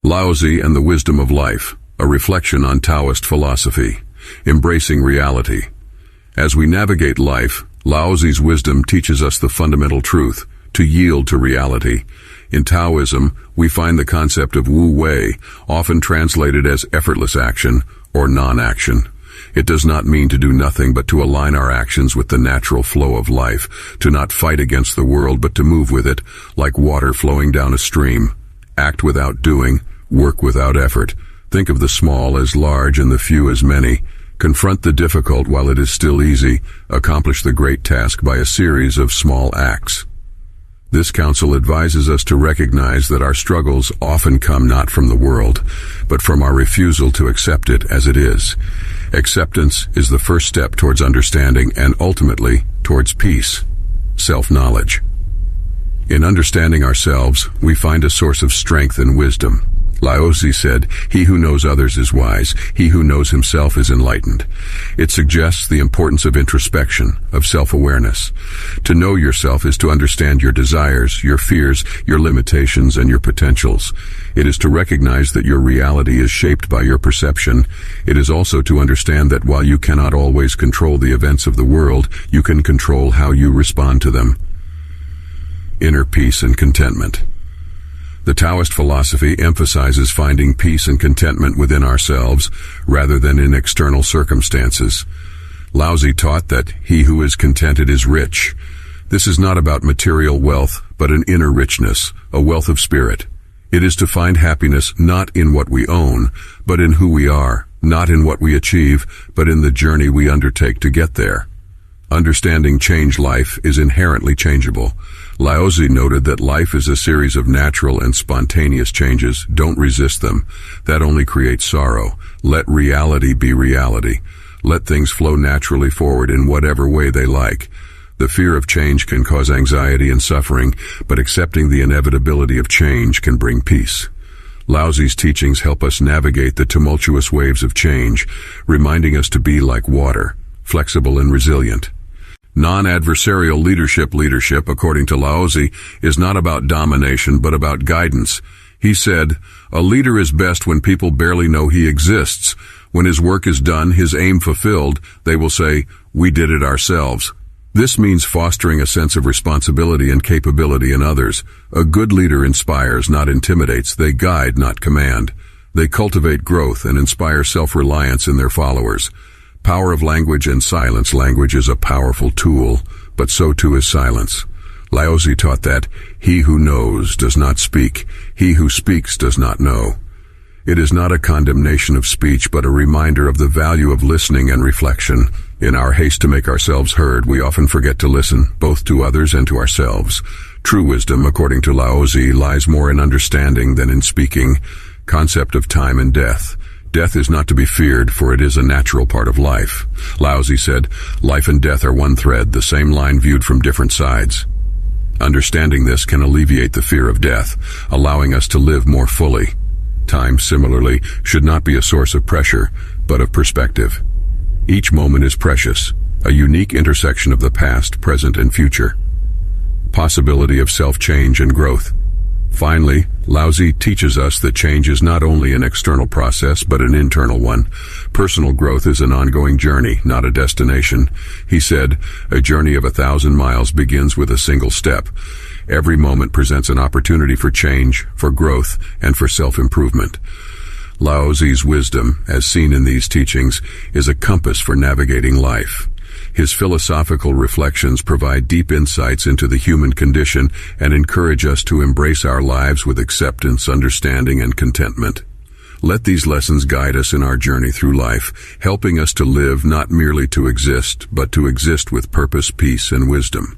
Laozi and the Wisdom of Life, a reflection on Taoist philosophy, embracing reality. As we navigate life, Laozi's wisdom teaches us the fundamental truth, to yield to reality. In Taoism, we find the concept of Wu Wei, often translated as effortless action or non-action. It does not mean to do nothing but to align our actions with the natural flow of life, to not fight against the world but to move with it, like water flowing down a stream. Act without doing, work without effort. Think of the small as large and the few as many. Confront the difficult while it is still easy. Accomplish the great task by a series of small acts. This counsel advises us to recognize that our struggles often come not from the world, but from our refusal to accept it as it is. Acceptance is the first step towards understanding and ultimately towards peace, self-knowledge. In understanding ourselves, we find a source of strength and wisdom. Laozi said, "He who knows others is wise. He who knows himself is enlightened." It suggests the importance of introspection, of self-awareness. To know yourself is to understand your desires, your fears, your limitations, and your potentials. It is to recognize that your reality is shaped by your perception. It is also to understand that while you cannot always control the events of the world, you can control how you respond to them. Inner peace and contentment. The Taoist philosophy emphasizes finding peace and contentment within ourselves rather than in external circumstances. Laozi taught that he who is contented is rich. This is not about material wealth, but an inner richness, a wealth of spirit. It is to find happiness not in what we own, but in who we are, not in what we achieve, but in the journey we undertake to get there. Understanding change life is inherently changeable. Laozi noted that life is a series of natural and spontaneous changes. Don't resist them. That only creates sorrow. Let reality be reality. Let things flow naturally forward in whatever way they like. The fear of change can cause anxiety and suffering, but accepting the inevitability of change can bring peace. Laozi's teachings help us navigate the tumultuous waves of change, reminding us to be like water, flexible and resilient. Non-adversarial leadership, according to Laozi, is not about domination but about guidance. He said, "A leader is best when people barely know he exists. When his work is done, his aim fulfilled, they will say, 'We did it ourselves.'" This means fostering a sense of responsibility and capability in others. A good leader inspires, not intimidates. They guide, not command. They cultivate growth and inspire self-reliance in their followers. Power of language and silence. Language is a powerful tool, but so too is silence. Laozi taught that he who knows does not speak. He who speaks does not know. It is not a condemnation of speech, but a reminder of the value of listening and reflection. In our haste to make ourselves heard, we often forget to listen, both to others and to ourselves. True wisdom, according to Laozi, lies more in understanding than in speaking. Concept of time and death. Death is not to be feared, for it is a natural part of life. Laozi said, "Life and death are one thread, the same line viewed from different sides." Understanding this can alleviate the fear of death, allowing us to live more fully. Time, similarly, should not be a source of pressure, but of perspective. Each moment is precious, a unique intersection of the past, present, and future. Possibility of self-change and growth. Finally, Laozi teaches us that change is not only an external process, but an internal one. Personal growth is an ongoing journey, not a destination. He said, "A journey of 1,000 miles begins with a single step." Every moment presents an opportunity for change, for growth, and for self-improvement. Laozi's wisdom, as seen in these teachings, is a compass for navigating life. His philosophical reflections provide deep insights into the human condition and encourage us to embrace our lives with acceptance, understanding, and contentment. Let these lessons guide us in our journey through life, helping us to live not merely to exist, but to exist with purpose, peace, and wisdom.